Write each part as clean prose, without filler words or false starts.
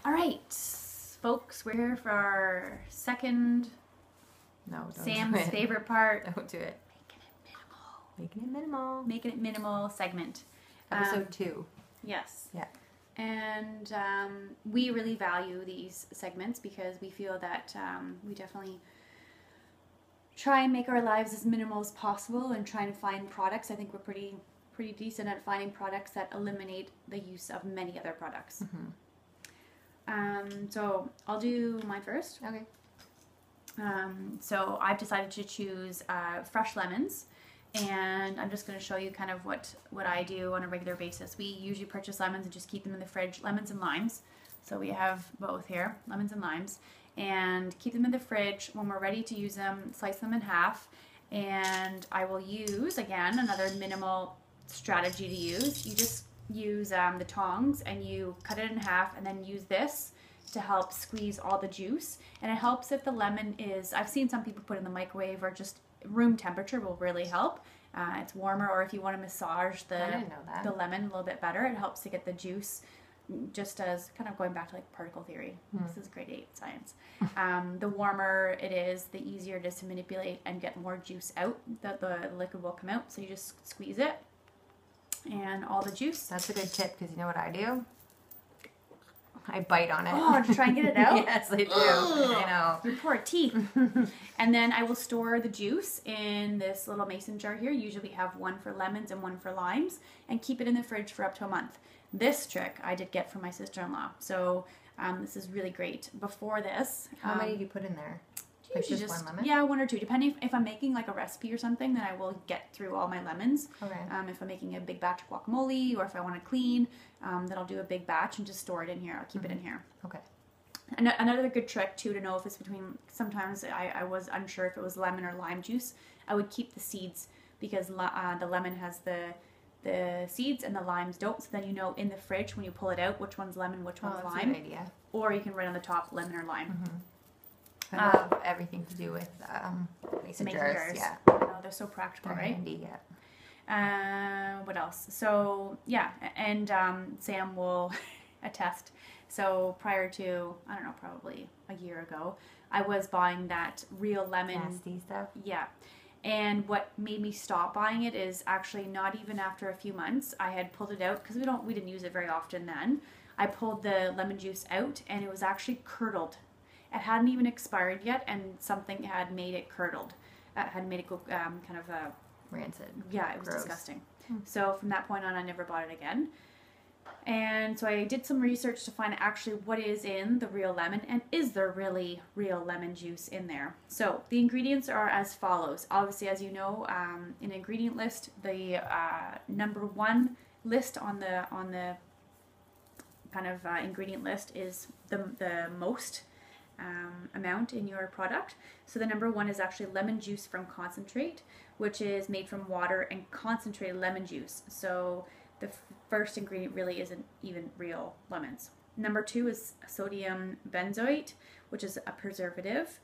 All right, folks, we're here for our second, Sam's favorite part. Don't do it. Making it minimal segment. Episode 2. Yes. Yeah. And we really value these segments because we feel that we definitely try and make our lives as minimal as possible and try to find products. I think we're pretty decent at finding products that eliminate the use of many other products. Mm-hmm. So I'll do mine first. Okay. So I've decided to choose fresh lemons, and I'm just going to show you kind of what I do on a regular basis. We usually purchase lemons and just keep them in the fridge, lemons and limes. So we have both here, lemons and limes, and keep them in the fridge. When we're ready to use them, slice them in half, and I will use, again, another minimal strategy to use. You just use the tongs and you cut it in half and then use this to help squeeze all the juice. And it helps if the lemon is, I've seen some people put in the microwave, or just room temperature will really help. It's warmer, or if you want to massage the lemon a little bit better, it helps to get the juice, just as kind of going back to like particle theory. This is grade 8 science. The warmer it is, the easier it is to manipulate and get more juice out. The liquid will come out, so you just squeeze it and all the juice. That's a good tip, because you know what I do? I bite on it. Oh, to try and get it out? Yes, I do. I know. Your poor teeth. And then I will store the juice in this little mason jar here. Usually we have one for lemons and one for limes, and keep it in the fridge for up to a month. This trick I did get from my sister-in-law. So this is really great. Before this... How many do you put in there? Like just one lemon? Yeah, 1 or 2. Depending if I'm making like a recipe or something, then I will get through all my lemons. Okay. If I'm making a big batch of guacamole, or if I want to clean, then I'll do a big batch and just store it in here. I'll keep it in here. Okay. Another good trick too to know if it's between, sometimes I was unsure if it was lemon or lime juice. I would keep the seeds, because the lemon has the seeds and the limes don't. So then you know in the fridge when you pull it out which one's lemon, which one's lime. That's a good idea. Or you can write on the top lemon or lime. I love everything to do with mason jars. Yeah. I know, they're so practical, They're right? handy, yeah. What else? So yeah, and Sam will attest. So prior to, I don't know, probably a year ago, I was buying that real lemon. Nasty stuff. Yeah. And what made me stop buying it is actually not even after a few months. I had pulled it out because we didn't use it very often then. I pulled the lemon juice out and it was actually curdled. It hadn't even expired yet, and something had made it curdled. Had made it go kind of rancid. Yeah, it was Gross. Disgusting. So from that point on, I never bought it again. And so I did some research to find actually what is in the real lemon, and is there really real lemon juice in there. So the ingredients are as follows. Obviously, as you know, in an ingredient list, the number 1 list on the kind of ingredient list is the most amount in your product. So the number 1 is actually lemon juice from concentrate, which is made from water and concentrated lemon juice. So the first ingredient really isn't even real lemons. Number 2 is sodium benzoate, which is a preservative.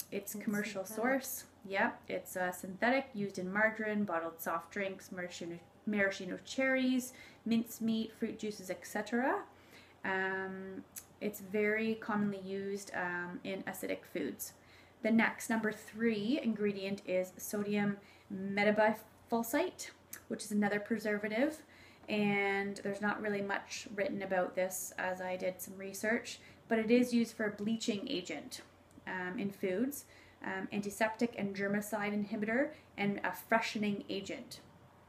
It's commercial source. Yeah, it's synthetic, used in margarine, bottled soft drinks, maraschino cherries, mincemeat, fruit juices, etc. It's very commonly used in acidic foods. The next, number 3 ingredient is sodium metabiphosphite, which is another preservative. And there's not really much written about this, as I did some research, but it is used for a bleaching agent in foods, antiseptic and germicide inhibitor, and a freshening agent,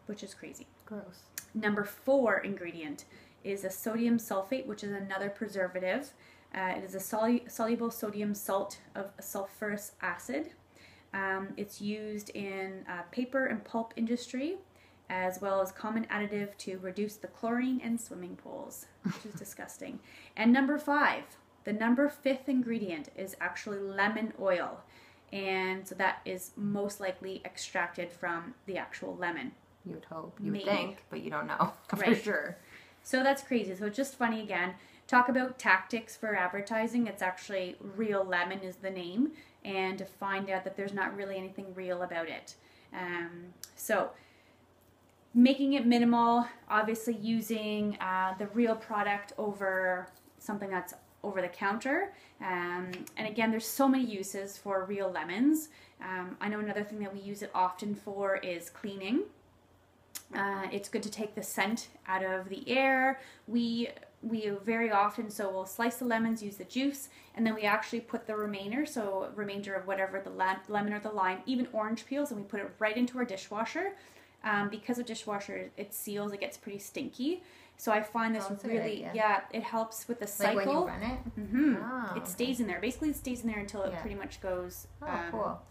which is crazy. Gross. Number 4 ingredient is a sodium sulfate, which is another preservative. It is a soluble sodium salt of sulfurous acid. It's used in paper and pulp industry, as well as common additive to reduce the chlorine in swimming pools, which is disgusting. And number 5, the number 5th ingredient is actually lemon oil. And so that is most likely extracted from the actual lemon. You would hope. You would think, but you don't know for sure. So that's crazy. So it's just funny again. Talk about tactics for advertising. It's actually real lemon is the name, and to find out that there's not really anything real about it. So making it minimal, obviously using the real product over something that's over the counter. And again, there's so many uses for real lemons. I know another thing that we use it often for is cleaning. It's good to take the scent out of the air. We very often, so we'll slice the lemons, use the juice, and then we actually put the remainder of whatever, the lemon or the lime, even orange peels, and we put it right into our dishwasher. Because a dishwasher, it seals, it gets pretty stinky. So I find this really, it helps with the cycle. Like when you run it? Mm-hmm. Oh, it stays in there. Basically, it stays in there until it pretty much goes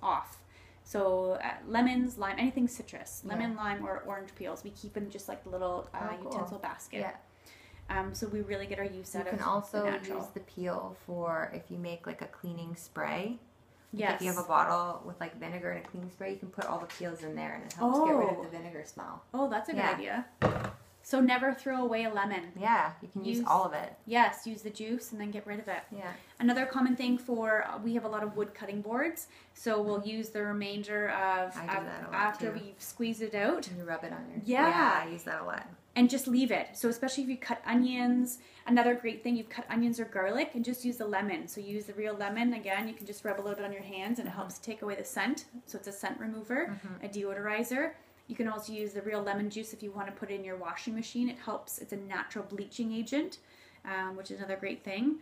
off. So lemons, lime, anything citrus, lemon, lime, or orange peels, we keep in just like the little utensil basket. So we really get our use out of it. You can also use the peel for if you make like a cleaning spray. Yes. If you have a bottle with like vinegar and a cleaning spray, you can put all the peels in there and it helps get rid of the vinegar smell. Oh, that's a good idea. So never throw away a lemon. Yeah, you can use all of it. Yes, use the juice and then get rid of it. Yeah. Another common thing we have a lot of wood cutting boards, so we'll use the remainder of after we've squeezed it out. And you rub it on your... Yeah, I use that a lot. And just leave it. So especially if you cut onions, another great thing, you've cut onions or garlic, and just use the lemon. So use the real lemon. Again, you can just rub a little bit on your hands and it helps take away the scent. So it's a scent remover, a deodorizer. You can also use the real lemon juice if you want to put it in your washing machine. It helps. It's a natural bleaching agent, which is another great thing.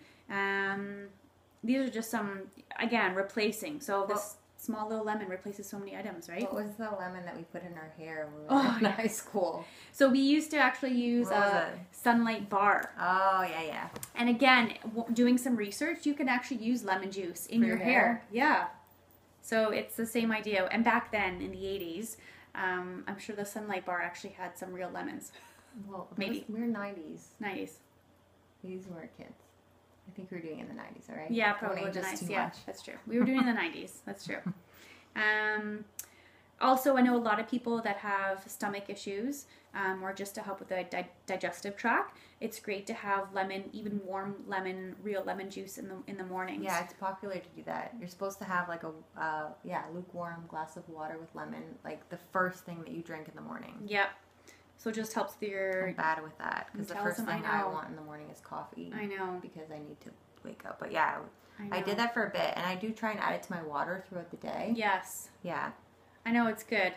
These are just some, again, replacing. So this small little lemon replaces so many items, right? What was the lemon that we put in our hair when we were in high school? So we used to actually use a sunlight bar. Oh, yeah. And again, doing some research, you can actually use lemon juice in your hair. Yeah. So it's the same idea. And back then, in the 80s, I'm sure the sunlight bar actually had some real lemons. Well, maybe. We're 90s. 90s. These weren't kids. I think we were doing it in the 90s, all right? Yeah, probably in the 90s. Yeah, that's true. We were doing it in the 90s. That's true. Also, I know a lot of people that have stomach issues or just to help with the digestive tract. It's great to have lemon, even warm lemon, real lemon juice in the mornings. Yeah, it's popular to do that. You're supposed to have like a lukewarm glass of water with lemon, like the first thing that you drink in the morning. Yep. So it just helps with your... I'm bad with that because the first thing I want in the morning is coffee. I know. Because I need to wake up. But yeah, I did that for a bit, and I do try and add it to my water throughout the day. Yes. Yeah. I know, it's good.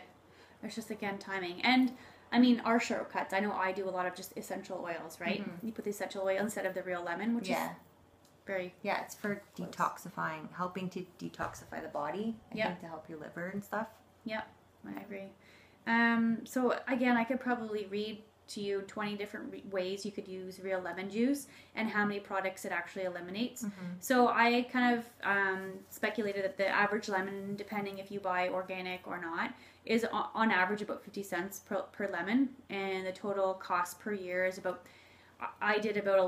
It's just, again, timing. And, I mean, our shortcuts, I know I do a lot of just essential oils, right? Mm-hmm. You put the essential oil instead of the real lemon, which is very... Yeah, it's for detoxifying, helping to detoxify the body. I think to help your liver and stuff. Yep, I agree. So again, I could probably read to you 20 different ways you could use real lemon juice and how many products it actually eliminates. Mm-hmm. So I kind of speculated that the average lemon, depending if you buy organic or not, is on average about 50 cents per lemon, and the total cost per year is about, I did about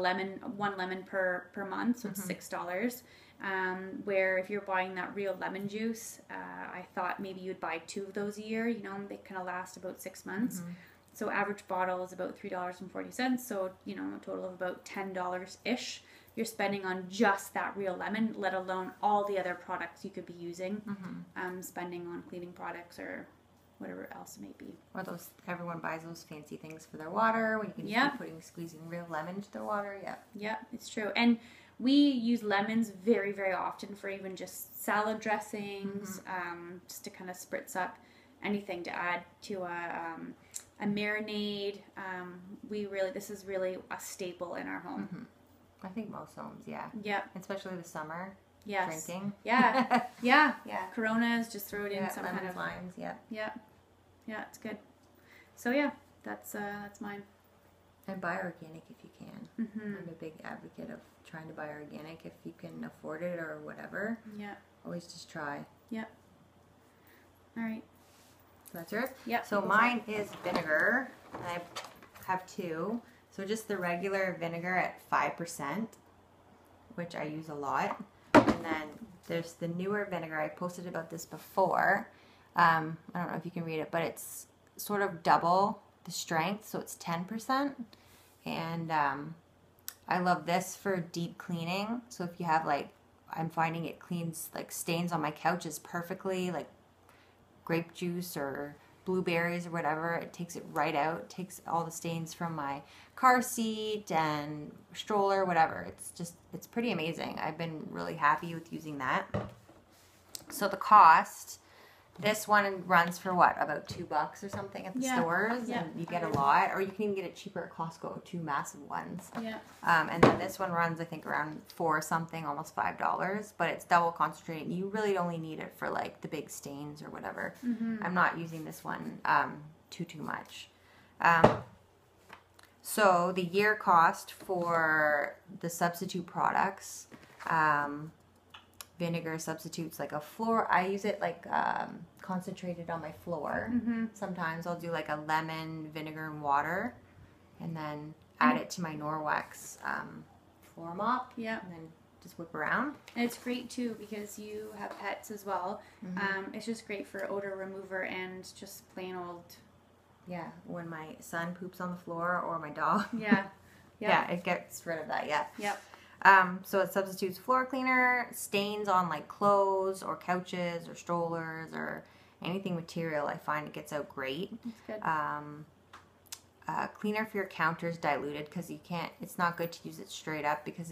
one lemon per month, so it's $6. Where if you're buying that real lemon juice, I thought maybe you'd buy 2 of those a year. You know, they kind of last about 6 months. Mm-hmm. So average bottle is about $3.40. So, you know, a total of about $10-ish you're spending on just that real lemon, let alone all the other products you could be using, spending on cleaning products or whatever else it may be. Or everyone buys those fancy things for their water when you can just be squeezing real lemon into their water. Yeah, it's true. And we use lemons very, very often for even just salad dressings, just to kind of spritz up anything to add to a marinade. This is really a staple in our home. Mm-hmm. I think most homes, yeah. Especially the summer. Yes. Drinking. Yeah. Coronas, just throw it in some kind of limes. Yeah, it's good. So yeah, that's mine. And buy organic if you can. Mm-hmm. I'm a big advocate of trying to buy organic if you can afford it or whatever. Yeah. Always just try. Yep. All right. So that's yours? Yep. So mine is vinegar. And I have 2. So just the regular vinegar at 5%, which I use a lot. And then there's the newer vinegar. I posted about this before. I don't know if you can read it, but it's sort of double the strength, so it's 10%. And I love this for deep cleaning. So if you have I'm finding it cleans stains on my couches perfectly, like grape juice or blueberries or whatever. It takes it right out. It takes all the stains from my car seat and stroller, whatever. It's pretty amazing. I've been really happy with using that. So the cost, this one runs for what, about $2 or something at the stores, and you get a lot, or you can even get it cheaper at Costco, 2 massive ones. Yeah. And then this one runs, I think, around $4 something, almost $5, but it's double concentrated. You really only need it for like the big stains or whatever. I'm not using this one too much. So the year cost for the substitute products, vinegar substitutes like a floor. I use it like concentrated on my floor. Sometimes I'll do like a lemon, vinegar, and water, and then add it to my Norwex floor mop. Yeah. And then just whip around. And it's great too because you have pets as well. It's just great for odor remover and just plain old. Yeah, when my son poops on the floor or my dog. Yeah. Yeah, it gets rid of that. Yeah. Yep. So it substitutes floor cleaner, stains on like clothes or couches or strollers or anything material. I find it gets out great. That's good. Cleaner for your counters diluted because you can't. It's not good to use it straight up because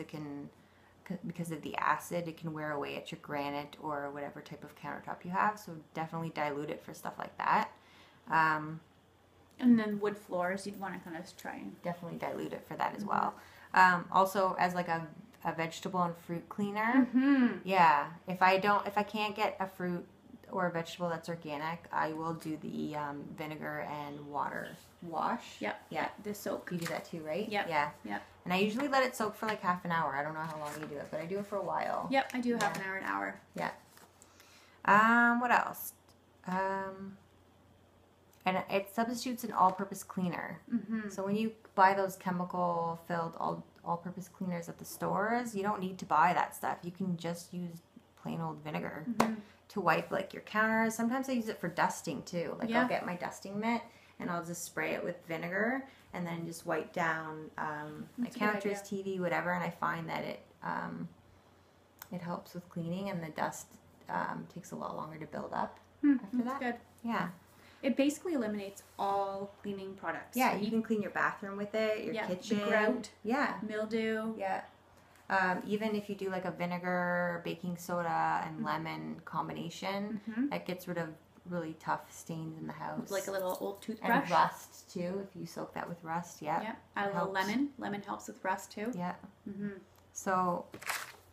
because of the acid, it can wear away at your granite or whatever type of countertop you have. So definitely dilute it for stuff like that. And then wood floors, you'd want to kind of try and definitely dilute it for that as well. Also as like a vegetable and fruit cleaner. Yeah. If I can't get a fruit or a vegetable that's organic, I will do the vinegar and water wash. Yep. Yeah. The soak. You do that too, right? Yep. Yeah. Yep. And I usually let it soak for like half an hour. I don't know how long you do it, but I do it for a while. Yep, I do half an hour. Yeah. What else? And it substitutes an all-purpose cleaner. So when you buy those chemical-filled all-purpose cleaners at the stores, you don't need to buy that stuff. You can just use plain old vinegar to wipe like your counters. Sometimes I use it for dusting too. Like I'll get my dusting mitt and I'll just spray it with vinegar and then just wipe down my counters, TV, whatever. And I find that it helps with cleaning, and the dust takes a lot longer to build up after that. Good. Yeah. It basically eliminates all cleaning products. Yeah, you can clean your bathroom with it, your kitchen. The grout. Yeah. Mildew. Yeah. Even if you do like a vinegar, baking soda, and lemon combination, that gets rid of really tough stains in the house. Like a little old toothbrush. And rust too, if you soak that with rust. Yeah. Yeah. Add a little lemon. Lemon helps with rust too. Yeah. So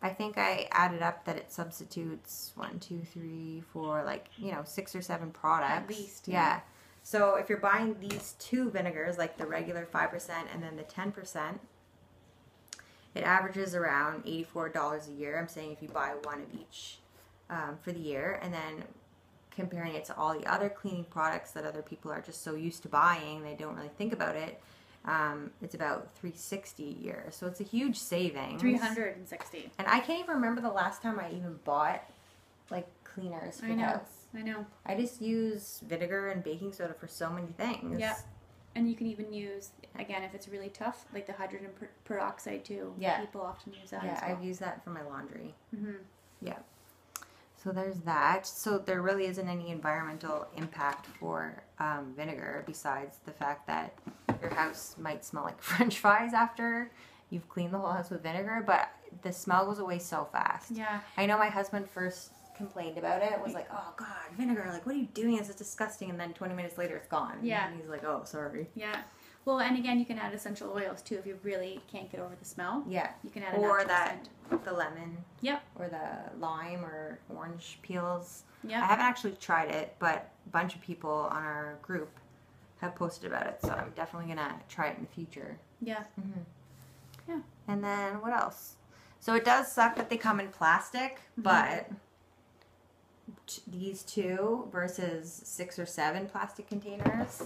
I think I added up that it substitutes 1, 2, 3, 4, like, 6 or 7 products. At least. Yeah. So if you're buying these 2 vinegars, like the regular 5% and then the 10%, it averages around $84 a year. I'm saying if you buy one of each for the year, and then comparing it to all the other cleaning products that other people are just so used to buying, they don't really think about it. It's about $360 a year, so it's a huge savings. $360. And I can't even remember the last time I even bought like cleaners for the house. I know. I just use vinegar and baking soda for so many things. Yeah. And you can even use, again, if it's really tough, like the hydrogen peroxide too. Yeah. People often use that Yeah, as well. I've used that for my laundry. Yeah. So there's that. So there really isn't any environmental impact for vinegar besides the fact that your house might smell like French fries after you've cleaned the whole house with vinegar, but the smell goes away so fast. Yeah. I know my husband first complained about it, was like, oh God, vinegar, like what are you doing? This is disgusting. And then 20 minutes later it's gone. Yeah. And he's like, oh, sorry. Yeah. Well, and again, you can add essential oils too if you really can't get over the smell. Yeah. You can add a or natural that scent. the lemon. Yep. Or the lime or orange peels. Yeah. I haven't actually tried it, but a bunch of people on our group have posted about it, so I'm definitely gonna try it in the future. Yeah. Yeah. And then what else? So it does suck that they come in plastic, but these 2 versus 6 or 7 plastic containers.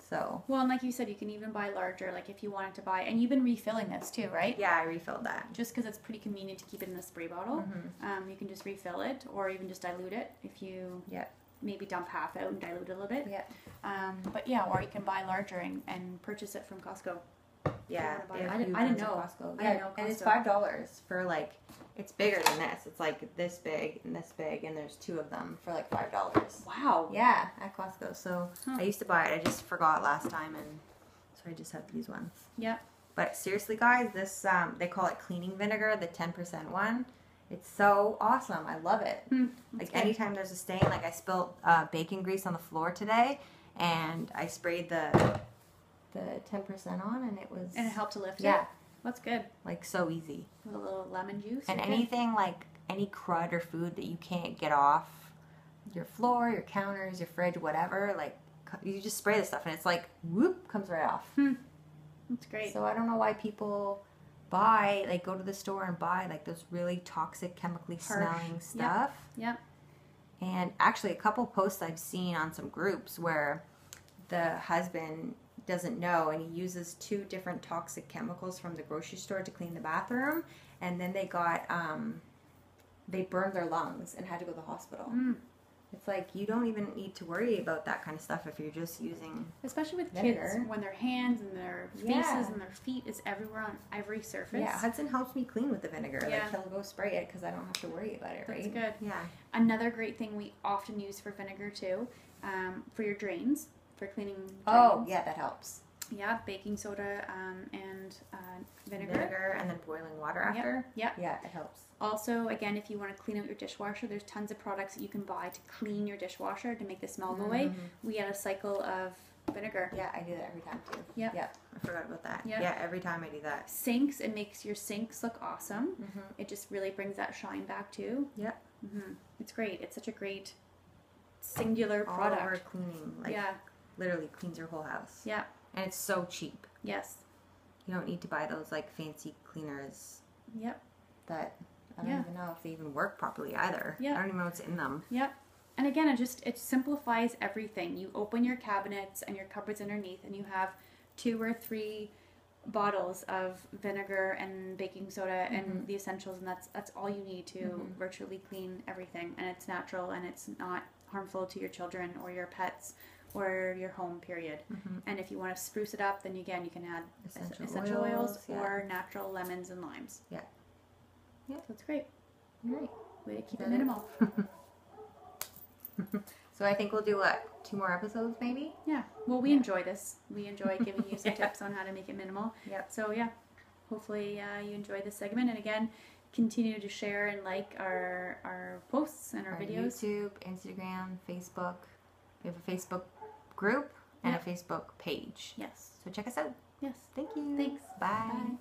So. Well, and like you said, you can even buy larger, like if you wanted to buy, and you've been refilling this too, right? Yeah, I refilled that. Just because it's pretty convenient to keep it in a spray bottle. You can just refill it, or even just dilute it if you maybe dump half out and dilute it a little bit. Yeah. But yeah, or you can buy larger and purchase it from Costco. Yeah, I didn't know. Costco. I didn't know and it's Costco. $5 for like It's bigger than this. It's like this big, and there's 2 of them for like $5. Wow. Yeah, at Costco. So I used to buy it. I just forgot last time, and so I just have these ones. Yep. But seriously, guys, this they call it cleaning vinegar, the 10% one. It's so awesome. I love it. Like good. anytime there's a stain, like I spilled bacon grease on the floor today, and I sprayed the 10% on, and it was. And it helped to lift it? Yeah. That's good. Like so easy. With a little lemon juice. And you're anything like any crud or food that you can't get off your floor, your counters, your fridge, whatever, like you just spray the stuff and it's like whoop, comes right off. That's great. So I don't know why people buy, like go to the store and buy like those really toxic, chemically smelling stuff. Yep. And actually a couple posts I've seen on some groups where the husband doesn't know and he uses 2 different toxic chemicals from the grocery store to clean the bathroom, and then they got they burned their lungs and had to go to the hospital. It's like you don't even need to worry about that kind of stuff if you're just using, especially with vinegar. Kids, when their hands and their faces and their feet is everywhere on every surface. Yeah, Hudson helps me clean with the vinegar. Yeah. Like he'll go spray it because I don't have to worry about it, right? That's good. Yeah. Another great thing we often use for vinegar too, for your drains, for cleaning drains. Oh, yeah, that helps. Yeah, baking soda and vinegar. And then boiling water after. Yep. Yeah, it helps. Also, again, if you want to clean out your dishwasher, there's tons of products that you can buy to clean your dishwasher to make the smell go away. We add a cycle of vinegar. Yeah, I do that every time too. Yep. Yeah, I forgot about that. Yep. Yeah, every time I do that. Sinks, it makes your sinks look awesome. It just really brings that shine back too. Yep. It's great. It's such a great singular All product. over cleaning. Like, literally cleans your whole house. Yeah. And it's so cheap. Yes. You don't need to buy those like fancy cleaners. Yep. That I don't even know if they even work properly either. Yeah. I don't even know what's in them. Yep. And again, it simplifies everything. You open your cabinets and your cupboards underneath, and you have 2 or 3 bottles of vinegar and baking soda and the essentials, and that's all you need to virtually clean everything. And it's natural, and it's not harmful to your children or your pets or your home, period. And if you want to spruce it up, then again, you can add essential oils or natural lemons and limes. Yeah. Yeah. So it's great. Great. Way to keep it minimal. So I think we'll do 2 more episodes maybe? Yeah. Well, we enjoy this. We enjoy giving you some tips on how to make it minimal. Yep. So yeah, hopefully you enjoyed this segment. And again, continue to share and like our posts and our videos. YouTube, Instagram, Facebook. We have a Facebook group and a Facebook page. Yes. So check us out. Yes. Thank you. Thanks. Bye. Bye.